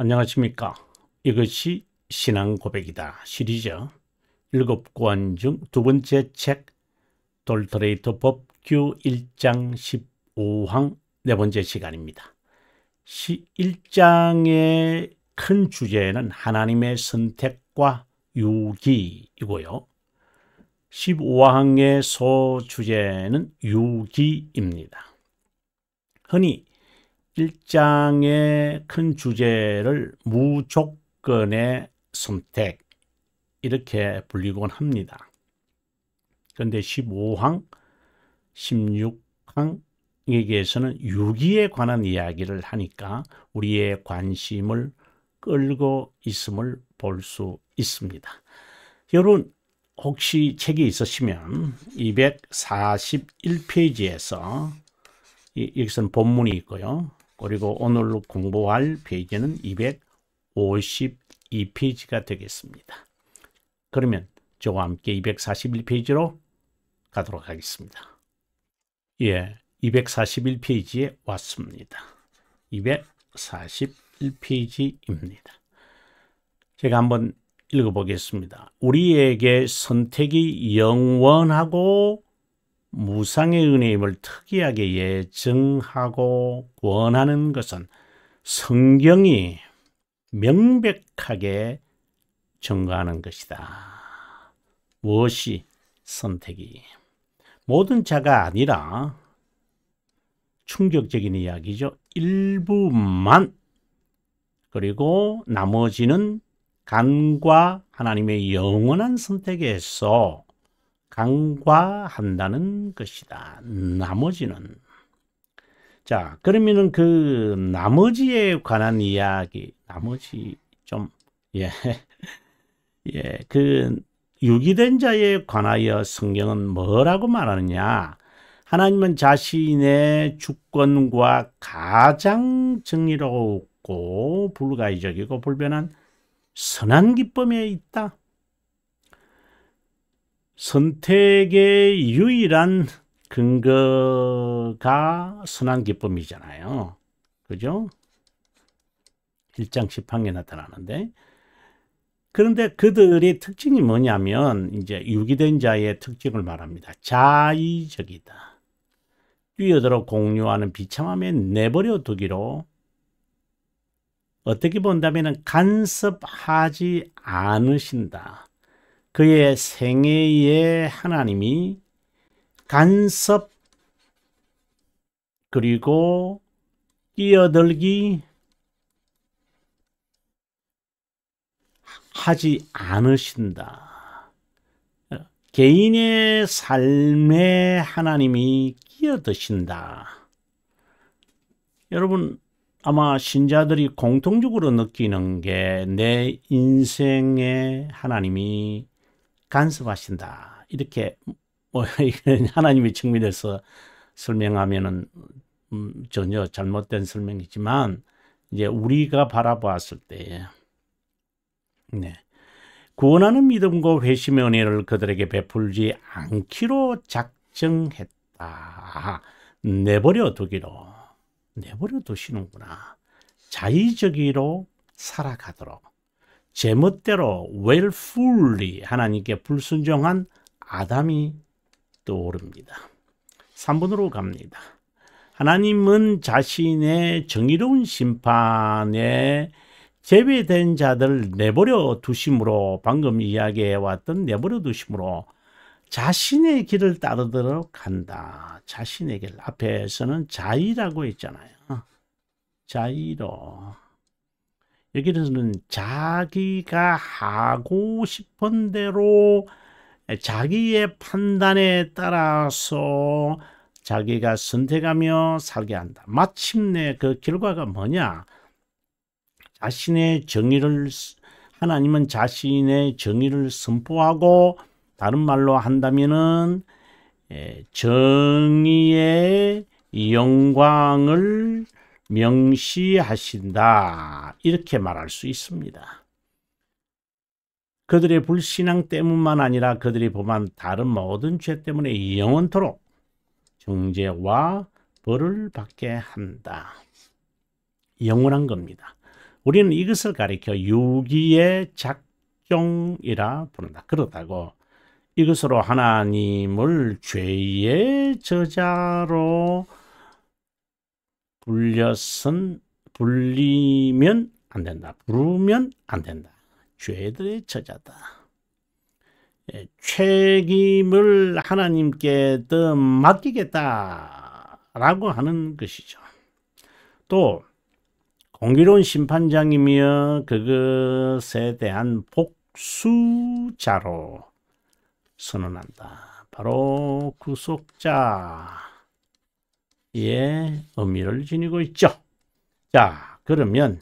안녕하십니까. 이것이 신앙 고백이다 시리즈 7권 중 두 번째 책 돌터레이터 법규 1장 15항 네 번째 시간입니다. 1장의 큰 주제는 하나님의 선택과 유기이고요. 15항의 소주제는 유기입니다. 흔히 1장의 큰 주제를 무조건의 선택 이렇게 불리곤 합니다. 그런데 15항, 16항에게서는 유기에 관한 이야기를 하니까 우리의 관심을 끌고 있음을 볼 수 있습니다. 여러분 혹시 책이 있으시면 241페이지에서 여기서는 본문이 있고요. 그리고 오늘 공부할 페이지는 252페이지가 되겠습니다. 그러면 저와 함께 241페이지로 가도록 하겠습니다. 예, 241페이지에 왔습니다. 241페이지입니다. 제가 한번 읽어보겠습니다. 우리에게 선택이 영원하고 무상의 은혜임을 특이하게 예증하고 권하는 것은 성경이 명백하게 증거하는 것이다. 무엇이 선택이? 모든 자가 아니라 충격적인 이야기죠. 일부만, 그리고 나머지는 간과 하나님의 영원한 선택에서 간과한다는 것이다. 나머지는. 자, 그러면은 그 나머지에 관한 이야기, 나머지 좀, 그 유기된 자에 관하여 성경은 뭐라고 말하느냐? 하나님은 자신의 주권과 가장 정의롭고 불가이적이고 불변한 선한 기쁨에 있다. 선택의 유일한 근거가 선한 기쁨이잖아요. 그죠? 1장 10항에 나타나는데. 그런데 그들의 특징이 뭐냐면, 이제 유기된 자의 특징을 말합니다. 자의적이다. 뛰어들어 공유하는 비참함에 내버려 두기로, 어떻게 본다면 간섭하지 않으신다. 그의 생애에 하나님이 간섭 그리고 끼어들기 하지 않으신다. 개인의 삶에 하나님이 끼어드신다. 여러분 아마 신자들이 공통적으로 느끼는 게 내 인생에 하나님이 간섭하신다. 이렇게 하나님의 측면에서 설명하면은 전혀 잘못된 설명이지만 이제 우리가 바라보았을 때 구원하는 믿음과 회심의 은혜를 그들에게 베풀지 않기로 작정했다. 내버려 두시는구나. 자의적으로 살아가도록 제멋대로 willfully 하나님께 불순종한 아담이 떠오릅니다. 3번으로 갑니다. 하나님은 자신의 정의로운 심판에 제외된 자들 내버려 두심으로, 방금 이야기해왔던 내버려 두심으로 자신의 길을 따르도록 한다. 자신의 길. 앞에서는 자의라고 했잖아요. 자의로. 여기서는 자기가 하고 싶은 대로 자기의 판단에 따라서 자기가 선택하며 살게 한다. 마침내 그 결과가 뭐냐? 하나님은 자신의 정의를 선포하고, 다른 말로 한다면은 정의의 영광을 명시하신다. 이렇게 말할 수 있습니다. 그들의 불신앙 때문만 아니라 그들이 범한 다른 모든 죄 때문에 영원토록 정죄와 벌을 받게 한다. 영원한 겁니다. 우리는 이것을 가리켜 유기의 작정이라 부른다. 그렇다고 이것으로 하나님을 죄의 저자로 불리면 안 된다. 부르면 안 된다. 죄들의 저자다. 책임을 하나님께 더 맡기겠다라고 하는 것이죠. 또 공의로운 심판장이며 그것에 대한 복수자로 선언한다. 바로 구속자의 의미를 지니고 있죠. 자, 그러면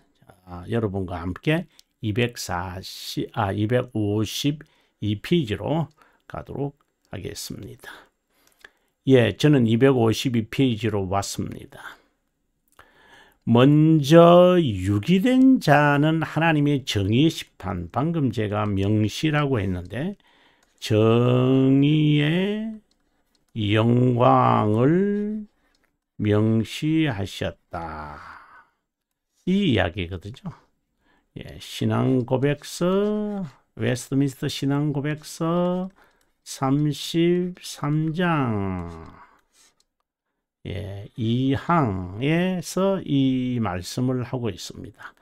여러분과 함께 252페이지로 가도록 하겠습니다. 예, 저는 252페이지로 왔습니다. 먼저 유기된 자는 하나님의 정의의 심판, 방금 제가 명시라고 했는데 정의의 영광을 명시하셨다. 이 이야기거든요. 예, 신앙고백서, 웨스트민스터 신앙고백서 33장 예, 2항에서 이 말씀을 하고 있습니다.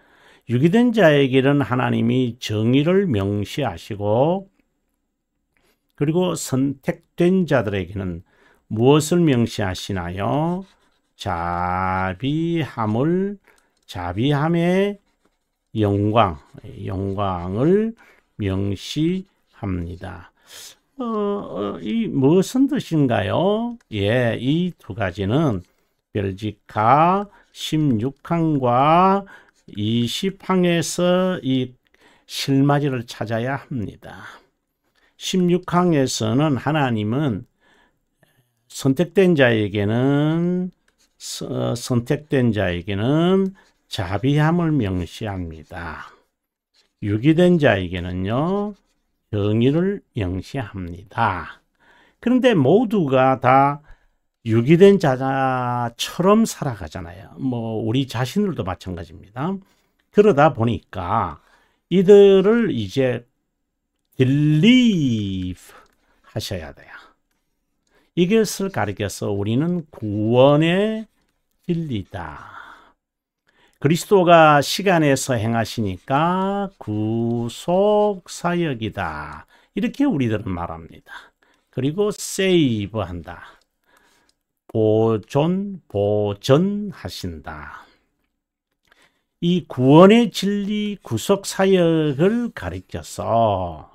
유기된 자에게는 하나님이 정의를 명시하시고 그리고 선택된 자들에게는 무엇을 명시하시나요? 자비함의 영광을 명시합니다. 이 무슨 뜻인가요? 예, 이 두 가지는 벨지카 16항과 20항에서 이 실마리를 찾아야 합니다. 16항에서는 하나님은 선택된 자에게는 자비함을 명시합니다. 유기된 자에게는요, 정의를 명시합니다. 그런데 모두가 다 유기된 자처럼 살아가잖아요. 우리 자신들도 마찬가지입니다. 그러다 보니까 이들을 이제 believe 하셔야 돼요. 이것을 가리켜서 우리는 구원의 진리다. 그리스도가 시간에서 행하시니까 구속 사역이다. 이렇게 우리들은 말합니다. 그리고 세이브한다. 보존하신다. 이 구원의 진리 구속 사역을 가리켜서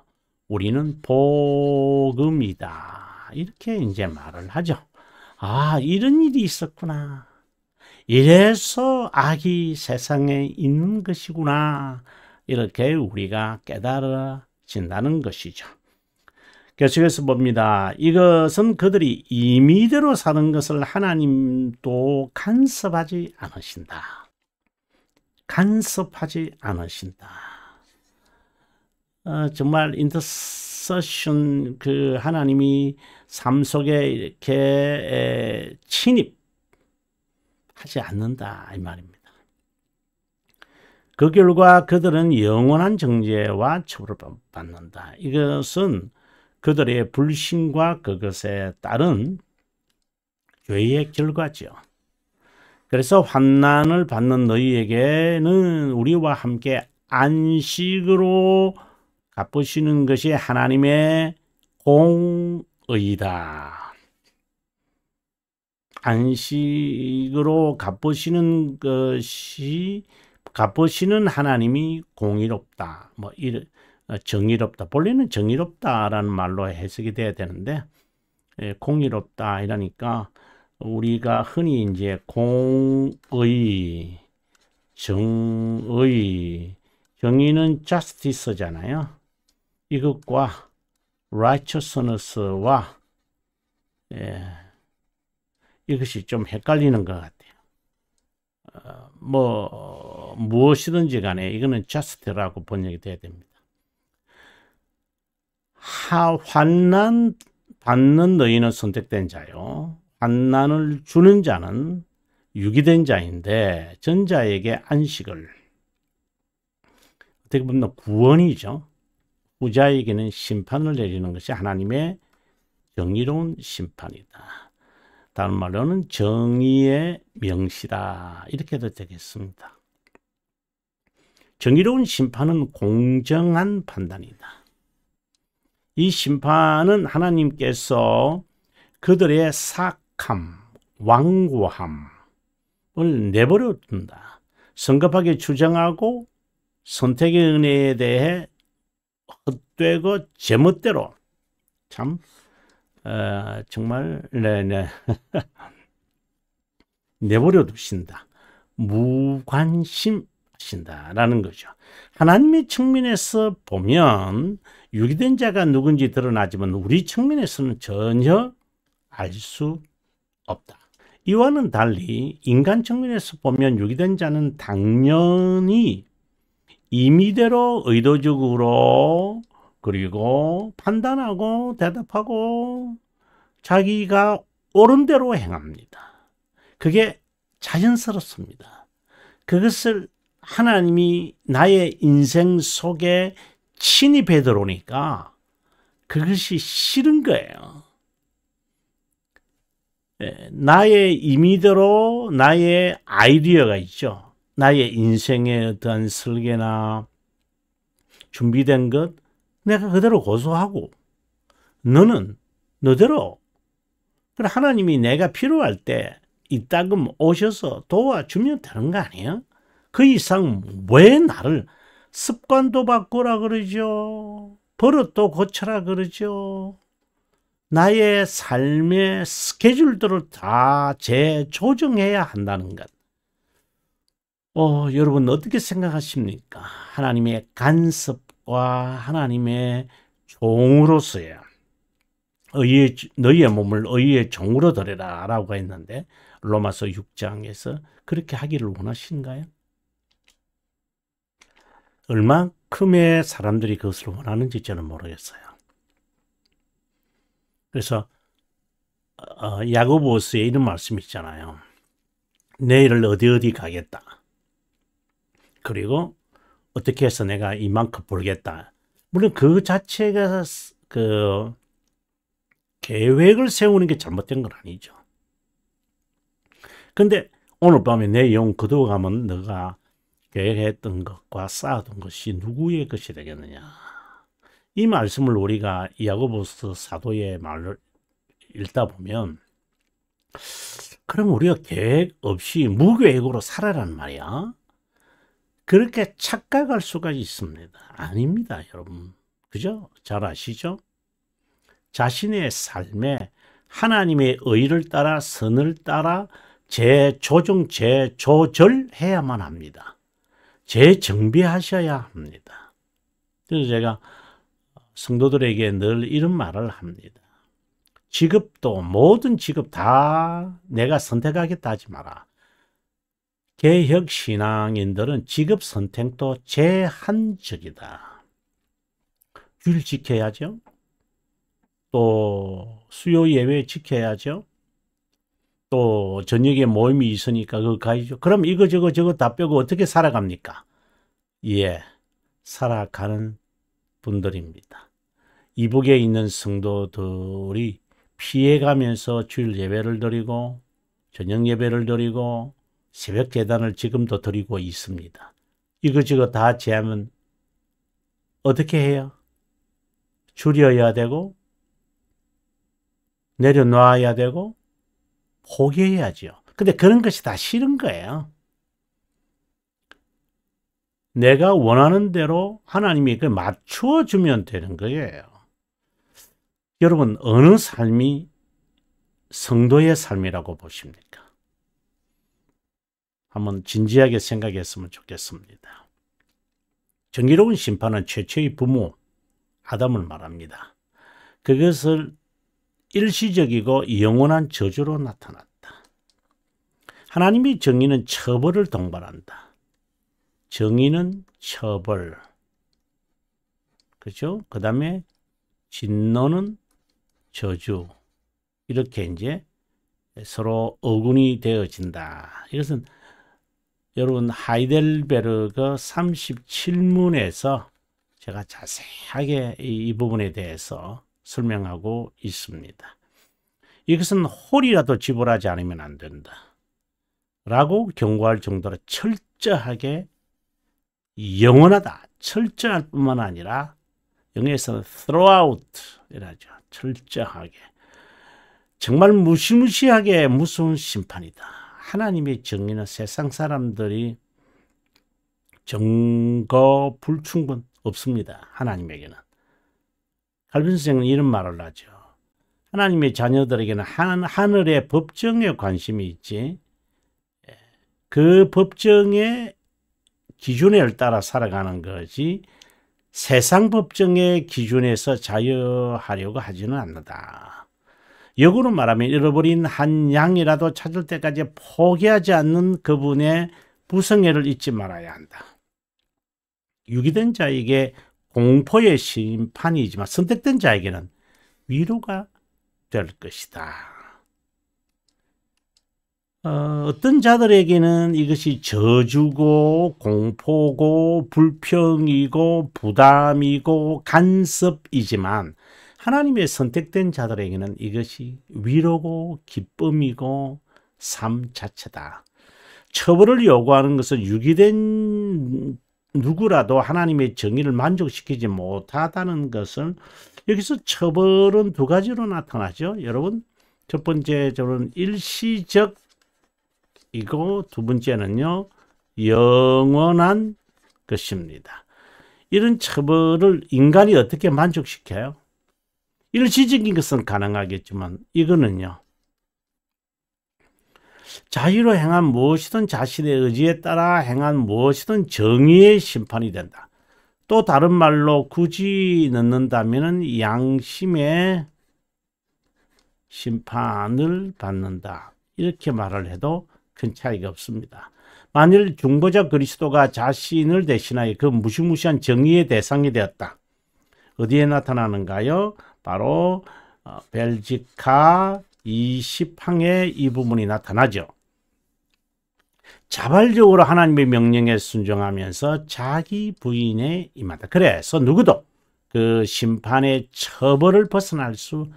우리는 복음이다. 이렇게 이제 말을 하죠. 아, 이런 일이 있었구나. 이래서 악이 세상에 있는 것이구나. 이렇게 우리가 깨달아진다는 것이죠. 계속해서 봅니다. 이것은 그들이 임의대로 사는 것을 하나님도 간섭하지 않으신다. 정말 인터세션 하나님이 삶 속에 이렇게 침입하지 않는다 이 말입니다. 그 결과 그들은 영원한 정죄와 처벌을 받는다. 이것은 그들의 불신과 그것에 따른 죄의 결과죠. 그래서 환난을 받는 너희에게는 우리와 함께 안식으로 갚으시는 것이 하나님의 공의다. 안식으로 갚으시는 하나님이 공의롭다. 정의롭다. 본래는 정의롭다라는 말로 해석이 돼야 되는데 공의롭다 이러니까 우리가 흔히 이제 공의, 정의, 정의는 justice잖아요. 이것과 righteousness와 이것이 좀 헷갈리는 것 같아요. 무엇이든지 간에 이거는 just라고 번역이 돼야 됩니다. 환난 받는 너희는 선택된 자요. 환난을 주는 자는 유기된 자인데 전자에게 안식을 어떻게 보면 구원이죠. 후자에게는 심판을 내리는 것이 하나님의 정의로운 심판이다. 다른 말로는 정의의 명시다. 이렇게도 되겠습니다. 정의로운 심판은 공정한 판단이다. 이 심판은 하나님께서 그들의 사악함, 완고함을 내버려 둔다. 성급하게 주장하고 선택의 은혜에 대해 헛되고 제멋대로 참 정말 내버려 두신다. 무관심하신다라는 거죠. 하나님의 측면에서 보면 유기된 자가 누군지 드러나지만 우리 측면에서는 전혀 알 수 없다. 이와는 달리 인간 측면에서 보면 유기된 자는 당연히 임의대로 의도적으로 그리고 판단하고 대답하고 자기가 옳은 대로 행합니다. 그게 자연스럽습니다. 그것을 하나님이 나의 인생 속에 침입해 들어오니까 그것이 싫은 거예요. 나의 임의대로 나의 아이디어가 있죠. 나의 인생의 어떠한 설계나 준비된 것 내가 그대로 고수하고 너는 너대로. 그래 하나님이 내가 필요할 때 이따금 오셔서 도와주면 되는 거 아니에요? 그 이상 왜 나를 습관도 바꾸라 그러죠. 버릇도 고쳐라 그러죠. 나의 삶의 스케줄들을 다 재조정해야 한다는 것. 여러분 어떻게 생각하십니까? 하나님의 간섭과 하나님의 종으로서의 너희의 몸을 의의 종으로 드려라 라고 했는데 로마서 6장에서 그렇게 하기를 원하신가요? 얼만큼의 사람들이 그것을 원하는지 저는 모르겠어요. 그래서 야고보서에 이런 말씀이 있잖아요. 내일 어디 가겠다. 그리고 어떻게 해서 내가 이만큼 벌겠다. 물론 그 자체가 그 계획을 세우는 게 잘못된 건 아니죠. 근데 오늘 밤에 내 영 거두어가면 너가 계획했던 것과 쌓아둔 것이 누구의 것이 되겠느냐. 이 말씀을 우리가 야고보서 사도의 말을 읽다 보면 그럼 우리가 계획 없이 무계획으로 살아란 말이야. 그렇게 착각할 수가 있습니다. 아닙니다, 여러분. 그죠? 잘 아시죠? 자신의 삶에 하나님의 의를 따라 선을 따라 재조정, 재조절해야만 합니다. 재정비하셔야 합니다. 그래서 제가 성도들에게 늘 이런 말을 합니다. 직업도 모든 직업 다 내가 선택하겠다 하지 마라. 개혁신앙인들은 직업 선택도 제한적이다. 규율 지켜야죠. 또 수요 예외 지켜야죠. 또 저녁에 모임이 있으니까 그거 가야죠. 그럼 이거 저거 다 빼고 어떻게 살아갑니까? 예, 살아가는 분들입니다. 이북에 있는 성도들이 피해가면서 주일 예배를 드리고 저녁 예배를 드리고 새벽 제단을 지금도 드리고 있습니다. 이거 다 제하면 어떻게 해요? 줄여야 되고 내려놔야 되고 포기해야죠. 근데 그런 것이 다 싫은 거예요. 내가 원하는 대로 하나님이 그 맞추어 주면 되는 거예요. 여러분 어느 삶이 성도의 삶이라고 보십니까? 한번 진지하게 생각했으면 좋겠습니다. 정의로운 심판은 최초의 부모 아담을 말합니다. 그것을 일시적이고 영원한 저주로 나타났다. 하나님의 정의는 처벌을 동반한다. 정의는 처벌. 그렇죠? 그 다음에 진노는 저주. 이렇게 이제 서로 어군이 되어진다. 이것은 여러분 하이델베르그 37문에서 제가 자세하게 이 부분에 대해서 설명하고 있습니다. 이것은 홀이라도 지불하지 않으면 안 된다 라고 경고할 정도로 철저하게 영원하다, 철저할 뿐만 아니라 영어에서는 throughout 이라죠. 철저하게 정말 무시무시하게 무서운 심판이다. 하나님의 정의는 세상 사람들이 증거 불충분 없습니다. 하나님에게는. 칼빈 선생은 이런 말을 하죠. 하나님의 자녀들에게는 하늘의 법정에 관심이 있지, 그 법정의 기준에 따라 살아가는 것이 세상 법정의 기준에서 자유하려고 하지는 않는다. 역으로 말하면 잃어버린 한 양이라도 찾을 때까지 포기하지 않는 그분의 부성애를 잊지 말아야 한다. 유기된 자에게 공포의 심판이지만 선택된 자에게는 위로가 될 것이다. 어떤 자들에게는 이것이 저주고 공포고 불평이고 부담이고 간섭이지만 하나님의 선택된 자들에게는 이것이 위로고 기쁨이고 삶 자체다. 처벌을 요구하는 것은 유기된 누구라도 하나님의 정의를 만족시키지 못하다는 것을, 여기서 처벌은 두 가지로 나타나죠. 여러분, 첫 번째 저는 일시적 이고 두 번째는요 영원한 것입니다. 이런 처벌을 인간이 어떻게 만족시켜요? 일시적인 것은 가능하겠지만 이거는요 자유로 행한 무엇이든 자신의 의지에 따라 행한 무엇이든 정의의 심판이 된다. 또 다른 말로 굳이 넣는다면 양심의 심판을 받는다. 이렇게 말을 해도 큰 차이가 없습니다. 만일 중보자 그리스도가 자신을 대신하여 그 무시무시한 정의의 대상이 되었다. 어디에 나타나는가요? 바로 벨지카 20항에 이 부분이 나타나죠. 자발적으로 하나님의 명령에 순종하면서 자기 부인에 임한다. 그래서 누구도 그 심판의 처벌을 벗어날 수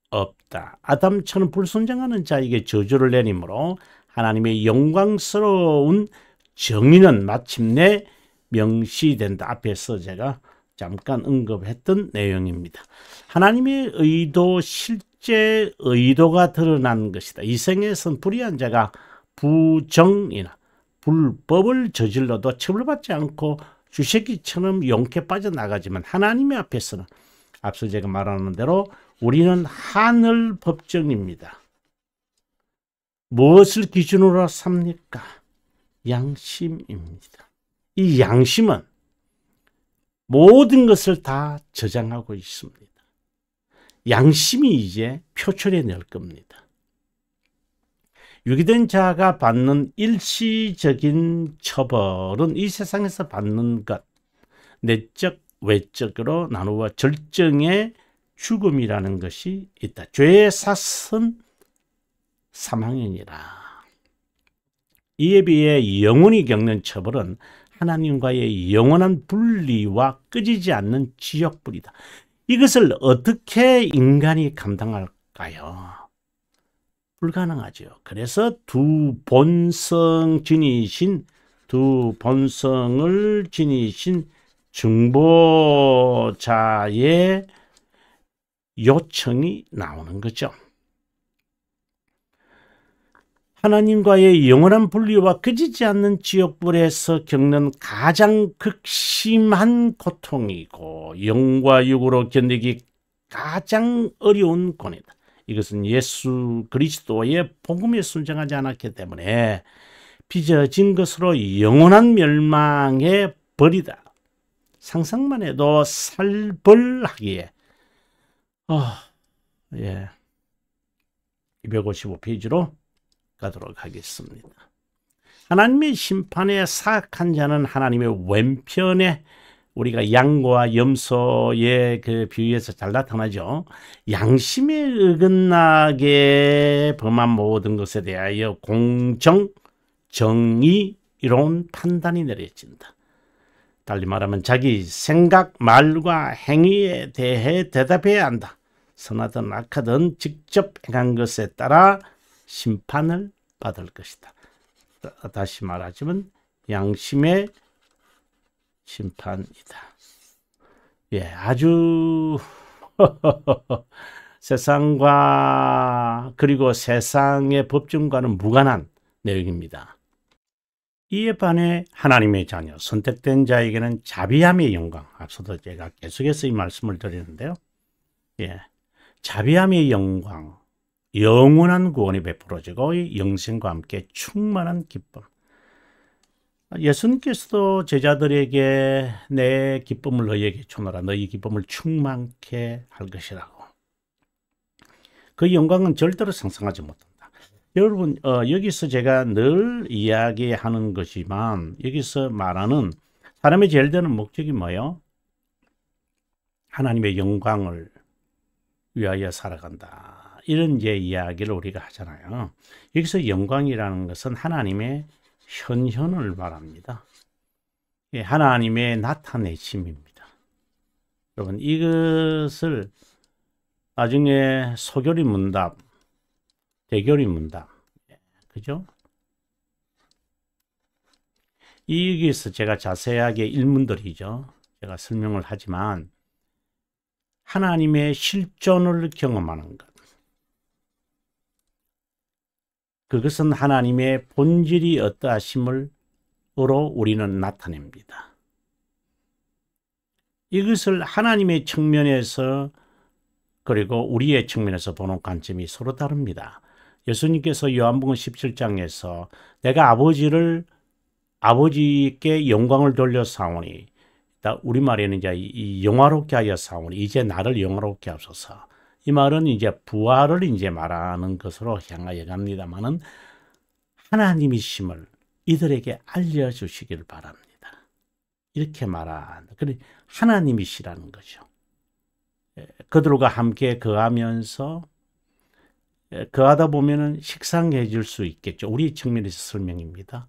없다. 아담처럼 불순종하는 자에게 저주를 내리므로 하나님의 영광스러운 정의는 마침내 명시된다. 앞에서 제가 잠깐 언급했던 내용입니다. 하나님의 의도, 실제 의도가 드러난 것이다. 이 생에선 불의한 자가 부정이나 불법을 저질러도 처벌받지 않고 주새끼처럼 용케 빠져나가지만 하나님의 앞에서는 앞서 제가 말하는 대로 우리는 하늘 법정입니다. 무엇을 기준으로 삽니까? 양심입니다. 이 양심은 모든 것을 다 저장하고 있습니다. 양심이 이제 표출해 낼 겁니다. 유기된 자가 받는 일시적인 처벌은 이 세상에서 받는 것, 내적, 외적으로 나누어 절정의 죽음이라는 것이 있다. 죄의 삭은 사망이니라. 이에 비해 영원히 겪는 처벌은 하나님과의 영원한 분리와 끊이지 않는 지옥불이다. 이것을 어떻게 인간이 감당할까요? 불가능하죠. 그래서 두 본성을 지니신 중보자의 요청이 나오는 거죠. 하나님과의 영원한 분리와 끊이지 않는 지옥불에서 겪는 가장 극심한 고통이고 영과 육으로 견디기 가장 어려운 고뇌다. 이것은 예수 그리스도의 복음에 순종하지 않았기 때문에 빚어진 것으로 영원한 멸망의 벌이다. 상상만 해도 살벌하기에 255페이지로 가도록 하겠습니다. 하나님의 심판에 사악한 자는 하나님의 왼편에, 우리가 양과 염소의 그 비유에서 잘 나타나죠. 양심에 어긋나게 범한 모든 것에 대하여 공정, 정의, 이로운 판단이 내려진다. 달리 말하면 자기 생각, 말과 행위에 대해 대답해야 한다. 선하든 악하든 직접 행한 것에 따라 심판을 받을 것이다. 다시 말하자면 양심의 심판이다. 예, 아주 세상과 그리고 세상의 법정과는 무관한 내용입니다. 이에 반해 하나님의 자녀, 선택된 자에게는 자비함의 영광, 앞서도 제가 계속해서 이 말씀을 드리는데요. 예, 자비함의 영광, 영원한 구원이 베풀어지고 영생과 함께 충만한 기쁨. 예수님께서도 제자들에게 내 기쁨을 너희에게 주노라, 너희 기쁨을 충만케 할 것이라고. 그 영광은 절대로 상상하지 못한다. 여러분, 여기서 제가 늘 이야기하는 것이지만 여기서 말하는 사람의 제일 되는 목적이 뭐예요? 하나님의 영광을 위하여 살아간다. 이런 이제 이야기를 우리가 하잖아요. 여기서 영광이라는 것은 하나님의 현현을 말합니다. 예, 하나님의 나타내심입니다. 여러분, 이것을 나중에 소결이 문답, 대결이 문답, 그죠? 여기서 제가 자세하게 일문들이죠. 제가 설명을 하지만 하나님의 실존을 경험하는 것. 그것은 하나님의 본질이 어떠하심으로 우리는 나타냅니다. 이것을 하나님의 측면에서 그리고 우리의 측면에서 보는 관점이 서로 다릅니다. 예수님께서 요한복음 17장에서 내가 아버지께 영광을 돌려 사오니, 우리말에는 이제 이 영화롭게 하여 사오니 이제 나를 영화롭게 하소서. 이 말은 이제 부활을 이제 말하는 것으로 향하여 갑니다만은 하나님이심을 이들에게 알려주시길 바랍니다. 이렇게 말한다. 그래, 하나님이시라는 거죠. 그들과 함께 거하면서 거하다 보면은 식상해질 수 있겠죠. 우리 측면에서 설명입니다.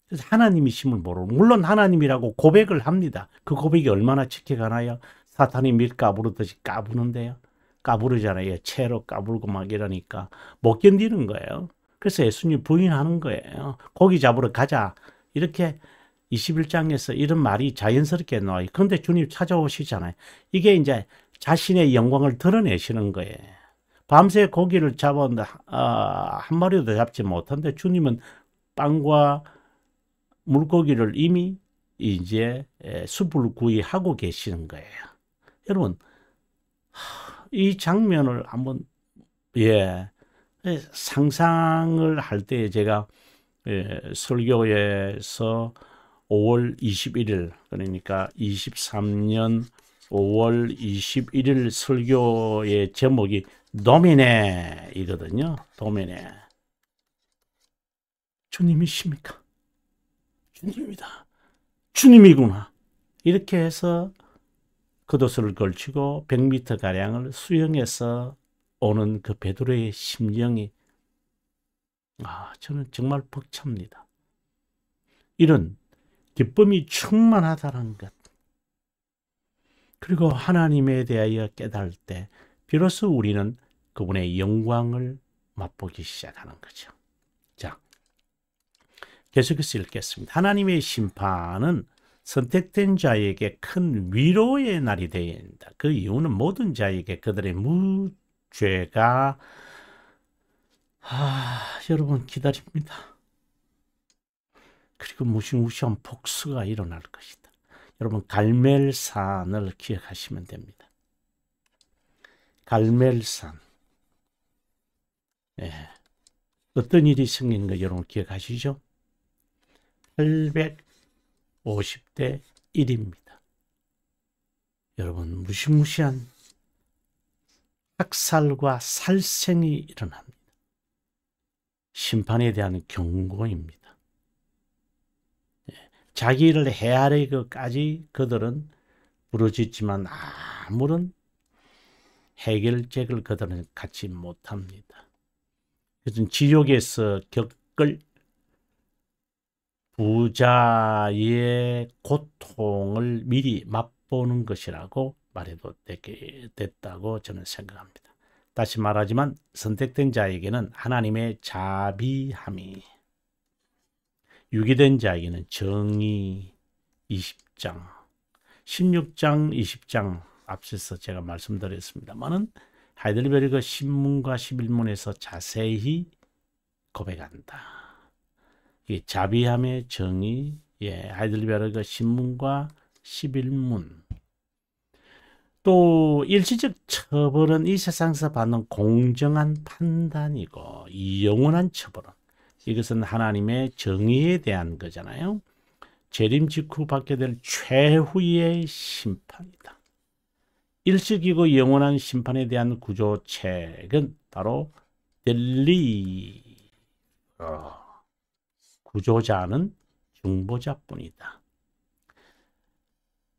그래서 하나님이심을 모르고, 물론 하나님이라고 고백을 합니다. 그 고백이 얼마나 지켜가나요? 사탄이 밀 까부르듯이 까부는데요. 까부르잖아요. 채로 까불고 막 이러니까 못 견디는 거예요. 그래서 예수님 부인하는 거예요. 고기 잡으러 가자. 이렇게 21장에서 이런 말이 자연스럽게 나와요. 그런데 주님 찾아오시잖아요. 이게 이제 자신의 영광을 드러내시는 거예요. 밤새 고기를 잡았는데 한 마리도 잡지 못한데 주님은 빵과 물고기를 이미 이제 수불구이 하고 계시는 거예요. 여러분, 이 장면을 한번 상상을 할 때 제가 설교에서 5월 21일 그러니까 23년 5월 21일 설교의 제목이 도미네 이거든요. 도미네. 주님이십니까? 주님이다. 주님이구나. 이렇게 해서 겉옷을 걸치고 100m 가량을 수영해서 오는 그 베드로의 심정이 저는 정말 벅찹니다. 이런 기쁨이 충만하다는 것. 그리고 하나님에 대하여 깨달을 때 비로소 우리는 그분의 영광을 맛보기 시작하는 거죠. 자, 계속해서 읽겠습니다. 하나님의 심판은 선택된 자에게 큰 위로의 날이 되어야 한다. 그 이유는 모든 자에게 그들의 무죄가 여러분 기다립니다. 그리고 무시무시한 복수가 일어날 것이다. 여러분 갈멜산을 기억하시면 됩니다. 갈멜산. 어떤 일이 생긴 거 여러분 기억하시죠? 850대 1입니다. 여러분 무시무시한 학살과 살생이 일어납니다. 심판에 대한 경고입니다. 자기를 헤아리기까지 그들은 부르짖지만 아무런 해결책을 그들은 갖지 못합니다. 그래서 지옥에서 겪을 부자의 고통을 미리 맛보는 것이라고 말해도 됐다고 저는 생각합니다. 다시 말하지만 선택된 자에게는 하나님의 자비함이, 유기된 자에게는 정의 20장, 16장, 20장 앞서서 제가 말씀드렸습니다만은 하이델베르그 신문과 11문에서 자세히 고백한다. 이 자비함의 정의, 하이델베르그 신문과 11문. 또 일시적 처벌은 이 세상에서 받는 공정한 판단이고, 이 영원한 처벌은 이것은 하나님의 정의에 대한 거잖아요. 재림 직후 받게 될 최후의 심판이다. 일시이고 영원한 심판에 대한 구조책은 바로 델리, 구조자는 중보자뿐이다.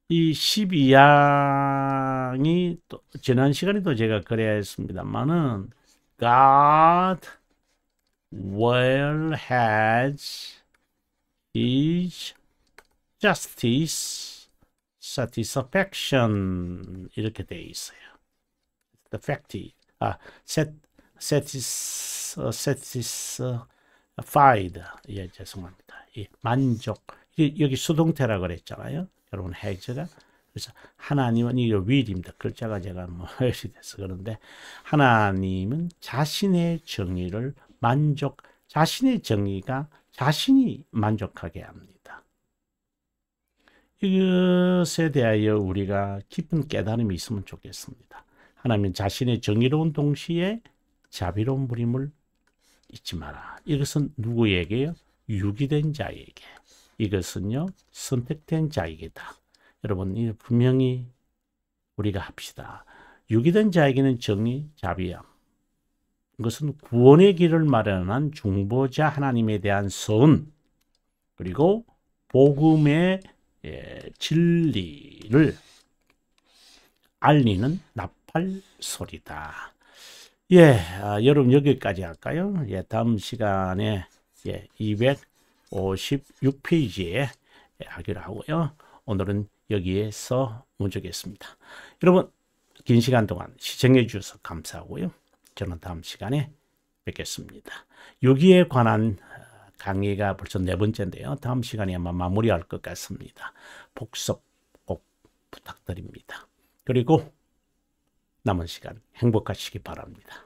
이 12장이 또 지난 시간에도 제가 그래야 했습니다만은 God will has his justice satisfaction 이렇게 돼 있어요. satisfied. 예, 죄송합니다. 예, 만족. 여기 수동태라 그랬잖아요. 여러분 해제가. 그래서 하나님은 이 will입니다. 글자가 제가 뭐 해시 돼서 그런데 하나님은 자신의 정의를 자신의 정의가 자신이 만족하게 합니다. 이것에 대하여 우리가 깊은 깨달음이 있으면 좋겠습니다. 하나님은 자신의 정의로운 동시에 자비로운 분임을 잊지 마라. 이것은 누구에게요? 유기된 자에게. 이것은요, 선택된 자에게다. 여러분, 이 분명히 우리가 합시다. 유기된 자에게는 정의, 자비함. 이것은 구원의 길을 마련한 중보자 하나님에 대한 선, 그리고 복음의 진리를 알리는 나팔 소리다. 여러분 여기까지 할까요? 다음 시간에 256페이지에 하기로 하고요. 오늘은 여기에서 멈추겠습니다. 여러분 긴 시간 동안 시청해 주셔서 감사하고요. 저는 다음 시간에 뵙겠습니다. 여기에 관한 강의가 벌써 4번째인데요. 다음 시간에 아마 마무리할 것 같습니다. 복습 꼭 부탁드립니다. 그리고 남은 시간 행복하시기 바랍니다.